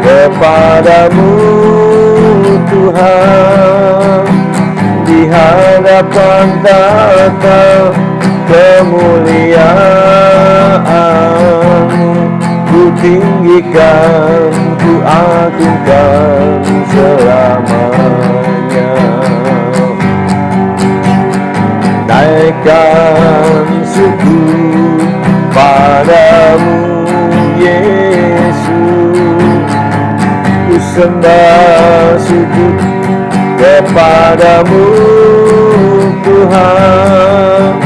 Kepadamu Tuhan, di hadapan tata kemuliaan-Mu, ku tinggikan, ku agungkan selamanya. Naikkan syukur padamu Yesus, ku sembah sujud kepadamu Tuhan,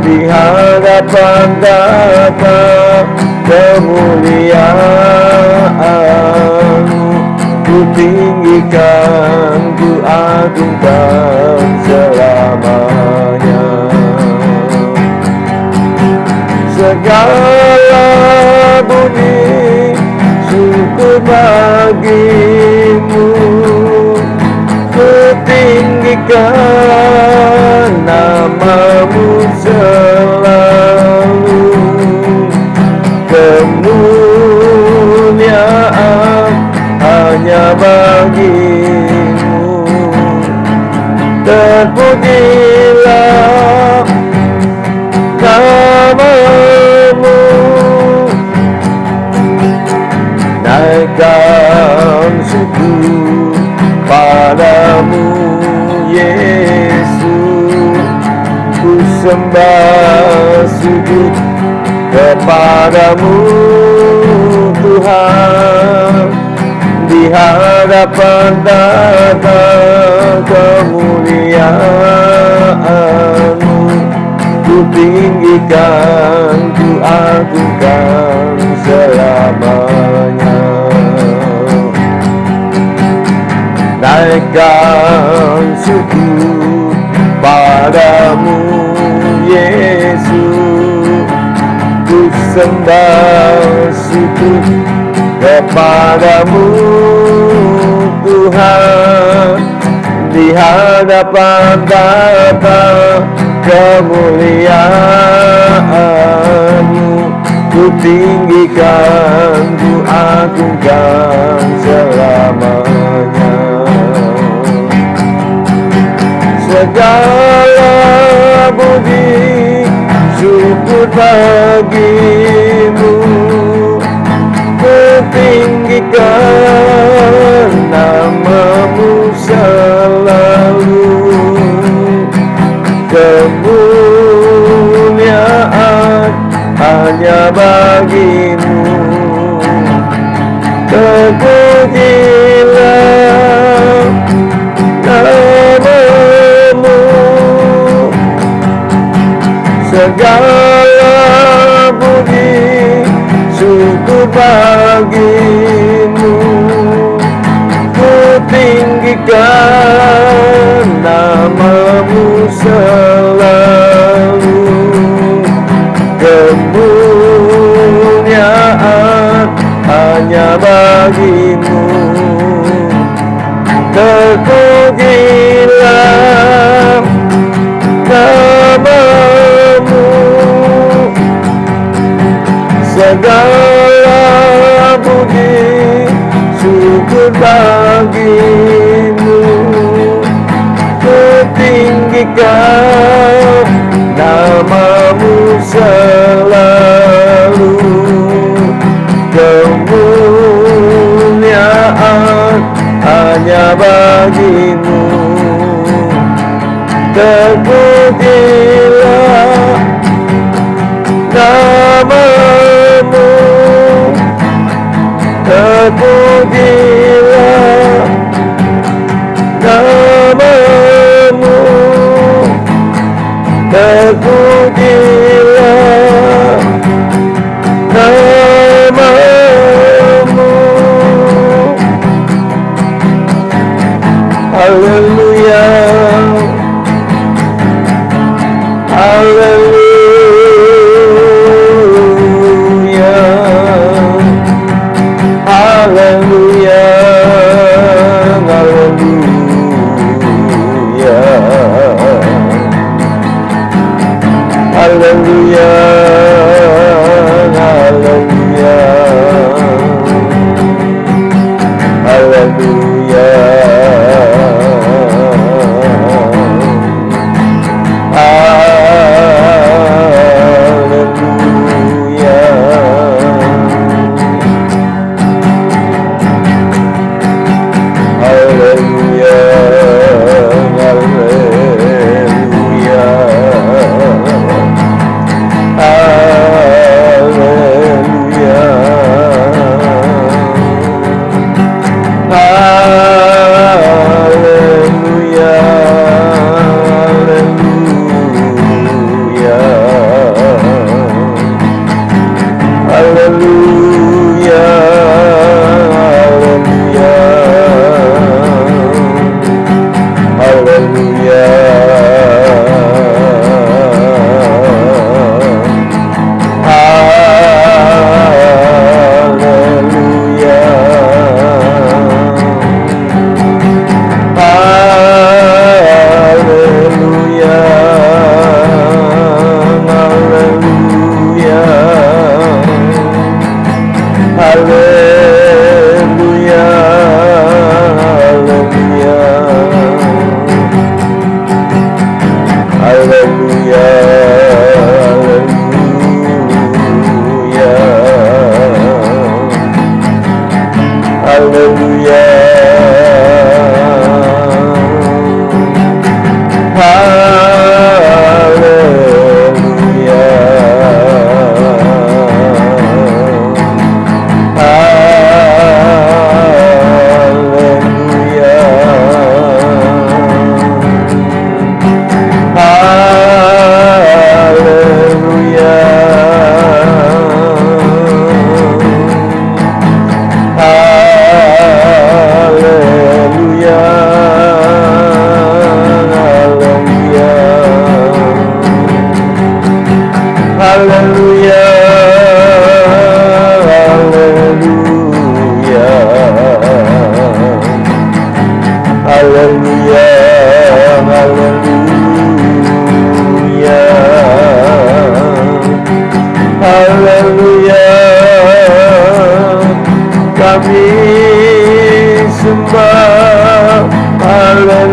di hadapan tata kemuliaan-Mu, ku tinggikan, ku agungkan selamanya. Segala bunyi syukur bagimu, ku hanya bagimu. Terpujilah namamu, naikkan syukur padamu Yesus. Ku sembah sujud kepadamu Tuhan, di hadapan tata kemuliaan-Mu. Ku tinggikan, ku agungkan selamanya. Naikkan syukur padamu Yesus. Ku sembah sujud kepadamu Tuhan, di hadapan tata kemuliaan-Mu. Ku tinggikan, ku agungkan selamanya. Segala puji syukur bagimu, ku tinggikan namamu selalu. Kemuliaan hanya bagimu. Terpujilah namamu. Segala puji syukur bagimu, ku tinggikan namamu selalu. Kemuliaan hanya bagimu. Terpujilah namamu. Segala puji syukur bagimu, ku tinggikan namamu selalu. Kemuliaan hanya bagimu. Terpujilah namamu. Terpujilah namamu. Terpujilah namamu. Haleluya, haleluya, haleluya, haleluya, haleluya, haleluya, haleluya. Kami sembah, haleluya,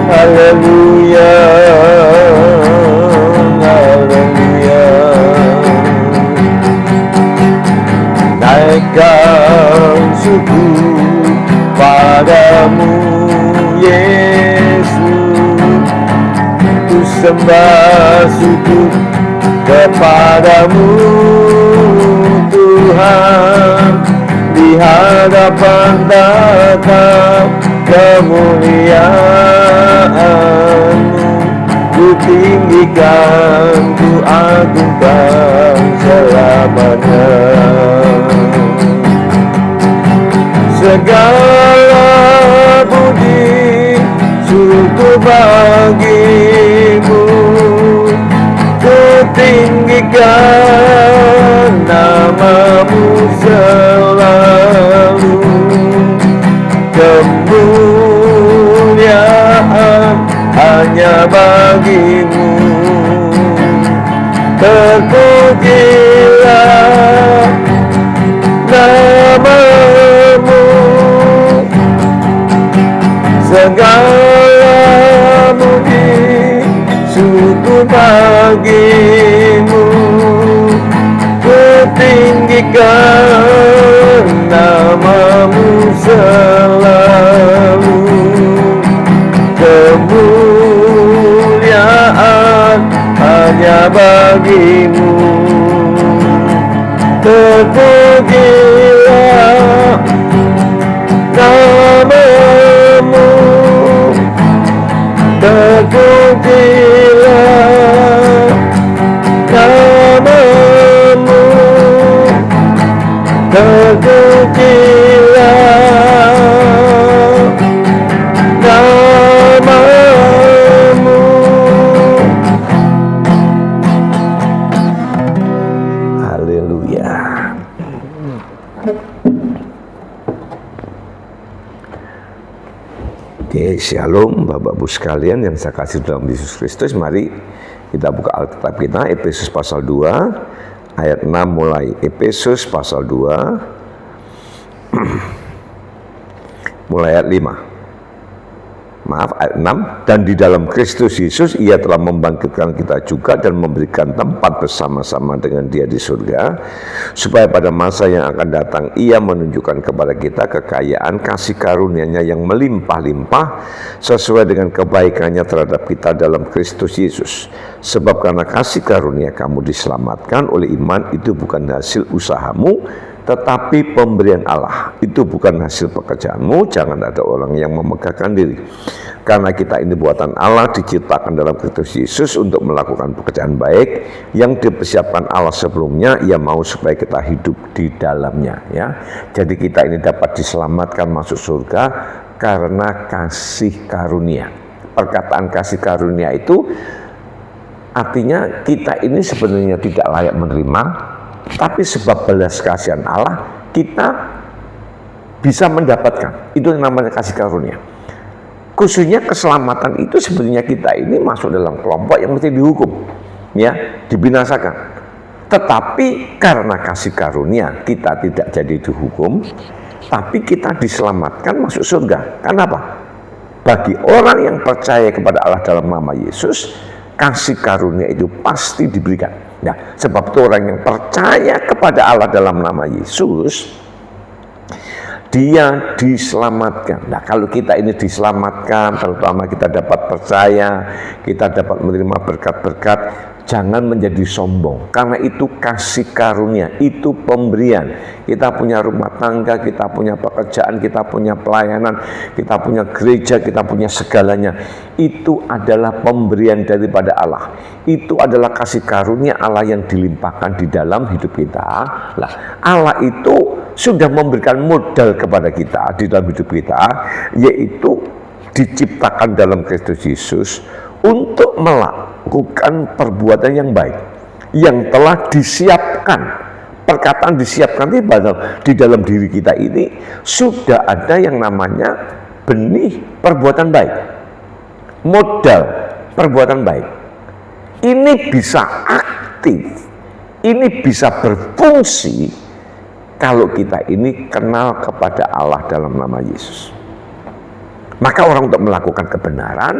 haleluya, haleluya, naikkan syukur padamu Yesus, ku sembah syukur kepadamu Tuhan, di hadapan datang kemuliaan-Mu, ku tinggikan, ku agungkan selamanya. Segala puji syukur bagimu, ku tinggikan nama-Mu selalu. Kemuliaan hanya bagi-Mu, terpujilah nama-Mu. Segala puji syukur bagi-Mu, ku tinggikan nama-Mu selalu. Kemuliaan hanya bagi-Mu, terpujilah nama-Mu, terpujilah nama-Mu, terpujilah nama-Mu. Haleluya. Oke, shalom Bapak Ibu sekalian yang saya kasih dalam Yesus Kristus. Mari kita buka Alkitab kita, Efesus pasal 2 ayat 6 mulai. Efesus pasal 2 mulai ayat 5. ayat 6, dan di dalam Kristus Yesus ia telah membangkitkan kita juga dan memberikan tempat bersama-sama dengan dia di surga, supaya pada masa yang akan datang ia menunjukkan kepada kita kekayaan kasih karunia-Nya yang melimpah-limpah sesuai dengan kebaikannya terhadap kita dalam Kristus Yesus. Sebab karena kasih karunia kamu diselamatkan oleh iman, itu bukan hasil usahamu, tetapi pemberian Allah. Itu bukan hasil pekerjaanmu. Jangan ada orang yang memegahkan diri. Karena kita ini buatan Allah, diciptakan dalam Kristus Yesus untuk melakukan pekerjaan baik yang dipersiapkan Allah sebelumnya. Ia mau supaya kita hidup di dalamnya, ya. Jadi kita ini dapat diselamatkan masuk surga karena kasih karunia. Perkataan kasih karunia itu artinya kita ini sebenarnya tidak layak menerima, tapi sebab belas kasihan Allah kita bisa mendapatkan. Itu yang namanya kasih karunia. Khususnya keselamatan itu sebenarnya kita ini masuk dalam kelompok yang mesti dihukum, ya, dibinasakan. Tetapi karena kasih karunia kita tidak jadi dihukum, tapi kita diselamatkan masuk surga. Kenapa? Bagi orang yang percaya kepada Allah dalam nama Yesus, kasih karunia itu pasti diberikan. Ya, sebab itu orang yang percaya kepada Allah dalam nama Yesus, dia diselamatkan. Nah, kalau kita ini diselamatkan, terutama kita dapat percaya, kita dapat menerima berkat-berkat, jangan menjadi sombong. Karena itu kasih karunia, itu pemberian. Kita punya rumah tangga, kita punya pekerjaan, kita punya pelayanan, kita punya gereja, kita punya segalanya. Itu adalah pemberian daripada Allah. Itu adalah kasih karunia Allah yang dilimpahkan di dalam hidup kita. Nah, Allah itu sudah memberikan modal kepada kita di dalam hidup kita, yaitu diciptakan dalam Kristus Yesus untuk melakukan perbuatan yang baik, yang telah disiapkan. Perkataan disiapkan di dalam diri kita ini sudah ada yang namanya benih perbuatan baik, modal perbuatan baik. Ini bisa aktif, ini bisa berfungsi kalau kita ini kenal kepada Allah dalam nama Yesus. Maka orang untuk melakukan kebenaran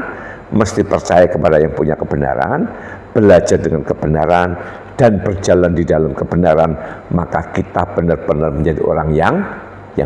mesti percaya kepada yang punya kebenaran, belajar dengan kebenaran, dan berjalan di dalam kebenaran. Maka kita benar-benar menjadi orang yang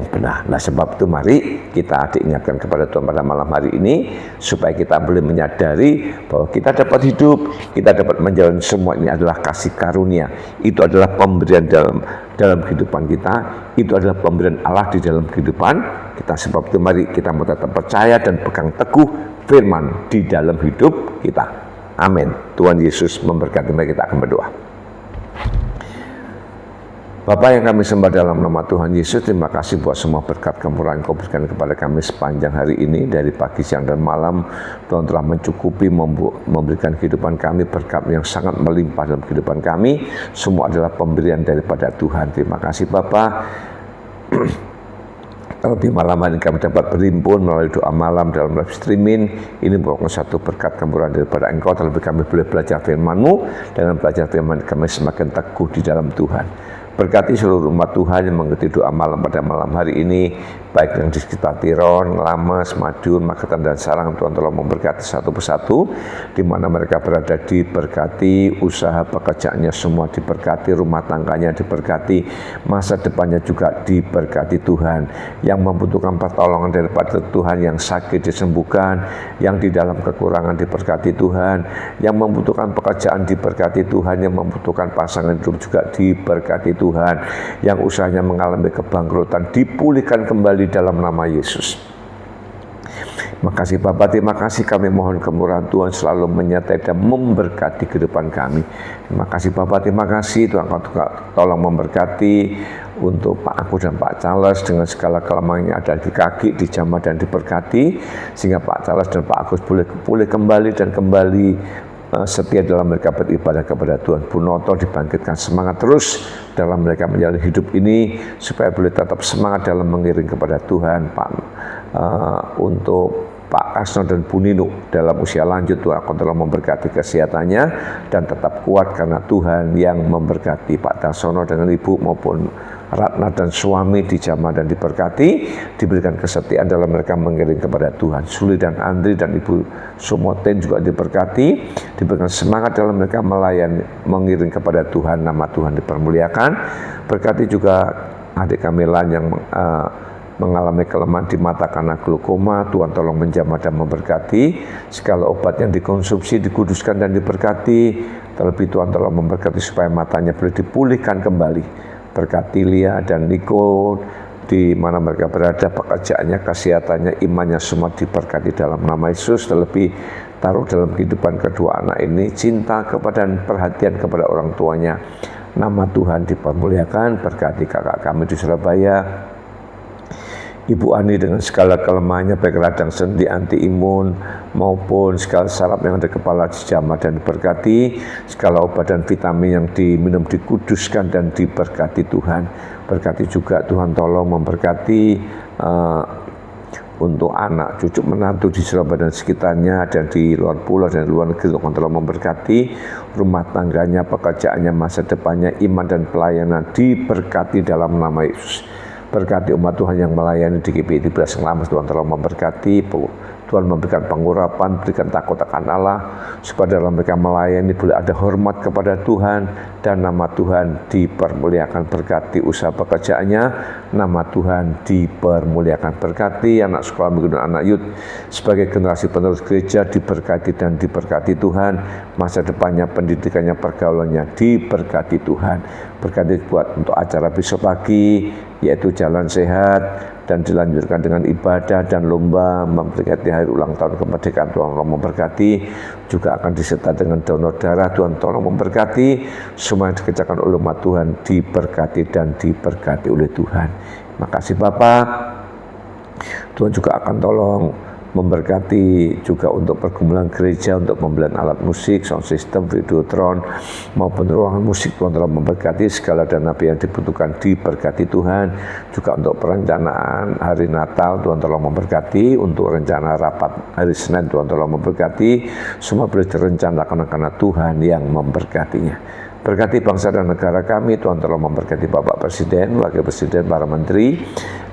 benar. Nah, sebab itu mari kita diingatkan kepada Tuhan pada malam hari ini, supaya kita boleh menyadari bahwa kita dapat hidup, kita dapat menjalani semua ini adalah kasih karunia. Itu adalah pemberian dalam kehidupan kita, itu adalah pemberian Allah di dalam kehidupan kita. Sebab itu mari kita mau tetap percaya dan pegang teguh firman di dalam hidup kita. Amin. Tuhan Yesus memberkati. Mari kita akan berdoa. Bapa yang kami sembah dalam nama Tuhan Yesus, terima kasih buat semua berkat kemurahan Kau berikan kepada kami sepanjang hari ini, dari pagi, siang, dan malam. Tuhan telah mencukupi, memberikan kehidupan kami berkat yang sangat melimpah dalam kehidupan kami. Semua adalah pemberian daripada Tuhan. Terima kasih Bapa. Terlebih malam hari kami dapat berhimpun melalui doa malam dalam live streaming. Ini merupakan satu berkat kemurahan daripada Engkau. Terlebih kami boleh belajar firman-Mu. Dengan belajar firman kami semakin teguh di dalam Tuhan. Berkati seluruh umat Tuhan yang mengerti doa malam pada malam hari ini, baik yang di sekitar Tiron, Lamas, Madiun, Magetan, dan Sarang. Tuhan telah memberkati satu persatu, di mana mereka berada diberkati, usaha pekerjaannya semua diberkati, rumah tangganya diberkati, masa depannya juga diberkati Tuhan. Yang membutuhkan pertolongan daripada Tuhan, yang sakit disembuhkan, yang di dalam kekurangan diberkati Tuhan, yang membutuhkan pekerjaan diberkati Tuhan, yang membutuhkan pasangan hidup juga diberkati Tuhan, yang usahanya mengalami kebangkrutan dipulihkan kembali dalam nama Yesus. Makasih Bapak, terima kasih, kami mohon kemurahan Tuhan selalu menyertai dan memberkati kehidupan kami. Terima kasih Bapak, terima kasih Tuhan, Kau tolong memberkati untuk Pak Agus dan Pak Charles dengan segala kelemahannya ada di kaki, dijamah dan diberkati, sehingga Pak Charles dan Pak Agus boleh pulih kembali dan kembali setia dalam mereka beribadah kepada Tuhan. Bu Noto dibangkitkan semangat terus dalam mereka menjalani hidup ini, supaya boleh tetap semangat dalam mengiring kepada Tuhan. Untuk Pak Kasno dan Bu Nino dalam usia lanjut, Tuhan akan telah memberkati kesehatannya dan tetap kuat karena Tuhan yang memberkati. Pak Darsono dengan Ibu maupun Ratna dan suami dijamah dan diberkati, diberikan kesetiaan dalam mereka mengiring kepada Tuhan. Suli dan Andri dan Ibu Sumoten juga diberkati, diberikan semangat dalam mereka melayani, mengiring kepada Tuhan, nama Tuhan dipermuliakan. Berkati juga adik kami Lan yang mengalami kelemahan di mata karena glaukoma, Tuhan tolong menjamah dan memberkati. Segala obat yang dikonsumsi dikuduskan dan diberkati. Terlebih Tuhan tolong memberkati supaya matanya boleh dipulihkan kembali. Berkati Lia dan Niko di mana mereka berada, pekerjaannya, kesehatannya, imannya semua diberkati dalam nama Yesus. Terlebih taruh dalam kehidupan kedua anak ini cinta kepada dan perhatian kepada orang tuanya. Nama Tuhan dipermuliakan. Berkati kakak kami di Surabaya, Ibu Ani dengan segala kelemahannya, baik radang sendi, anti imun maupun segala saraf yang ada kepala dijamah dan diberkati. Segala obat dan vitamin yang diminum dikuduskan dan diberkati Tuhan. Berkati juga Tuhan tolong memberkati untuk anak, cucu, menantu di Surabaya dan sekitarnya, dan di luar pulau dan luar negeri. Tuhan tolong memberkati rumah tangganya, pekerjaannya, masa depannya, iman dan pelayanan diberkati dalam nama Yesus. Berkati umat Tuhan yang melayani di GPI 13 Ngelamas, Tuhan tolong memberkati. Tuhan memberikan pengurapan, berikan takut akan Allah, supaya dalam mereka melayani boleh ada hormat kepada Tuhan dan nama Tuhan dipermuliakan. Berkati usaha pekerjaannya, nama Tuhan dipermuliakan. Berkati anak sekolah minggu dan anak youth sebagai generasi penerus gereja, diberkati dan diberkati Tuhan. Masa depannya, pendidikannya, pergaulannya diberkati Tuhan. Berkati buat untuk acara besok pagi, yaitu jalan sehat, dan dilanjutkan dengan ibadah dan lomba memperingati hari ulang tahun kemerdekaan. Tuhan tolong memberkati, juga akan disertai dengan donor darah. Tuhan tolong memberkati, semua yang dikerjakan oleh umat Tuhan diberkati dan diberkati oleh Tuhan. Terima kasih Bapak. Tuhan juga akan tolong memberkati juga untuk pergumulan gereja, untuk pembelian alat musik, sound system, videotron maupun ruangan musik. Tuhan telah memberkati segala dana yang dibutuhkan diberkati Tuhan. Juga untuk perencanaan hari Natal Tuhan telah memberkati, untuk rencana rapat hari Senin Tuhan telah memberkati. Semua boleh direncanakan karena Tuhan yang memberkatinya. Berkati bangsa dan negara kami, Tuhan telah memberkati Bapak Presiden, Wakil Presiden, para Menteri,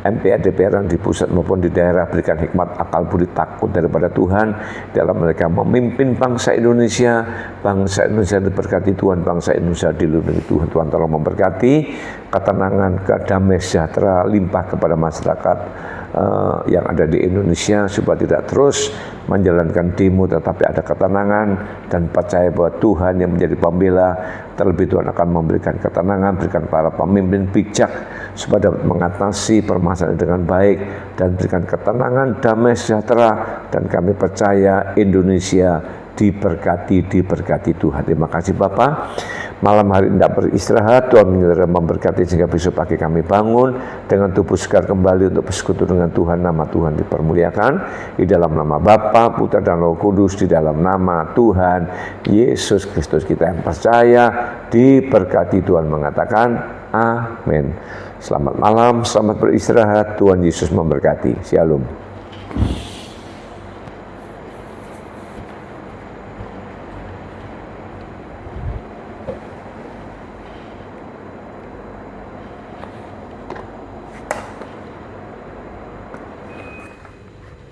MPR, DPR yang di pusat maupun di daerah. Berikan hikmat, akal budi, takut daripada Tuhan dalam mereka memimpin bangsa Indonesia. Bangsa Indonesia diberkati Tuhan, bangsa Indonesia dilindungi Tuhan. Tuhan telah memberkati ketenangan, kedamaian, sejahtera limpah kepada masyarakat yang ada di Indonesia, supaya tidak terus menjalankan demo, tetapi ada ketenangan dan percaya bahwa Tuhan yang menjadi pembela. Terlebih Tuhan akan memberikan ketenangan, berikan para pemimpin bijak supaya dapat mengatasi permasalahan dengan baik dan berikan ketenangan, damai, sejahtera. Dan kami percaya Indonesia diberkati Tuhan. Terima kasih Bapak. Malam hari tidak beristirahat, Tuhan memberkati sehingga besok pagi kami bangun dengan tubuh segar kembali untuk bersekutu dengan Tuhan. Nama Tuhan dipermuliakan di dalam nama Bapa, Putra dan Roh Kudus, di dalam nama Tuhan Yesus Kristus kita yang percaya diberkati. Tuhan mengatakan amin. Selamat malam, selamat beristirahat. Tuhan Yesus memberkati. Shalom.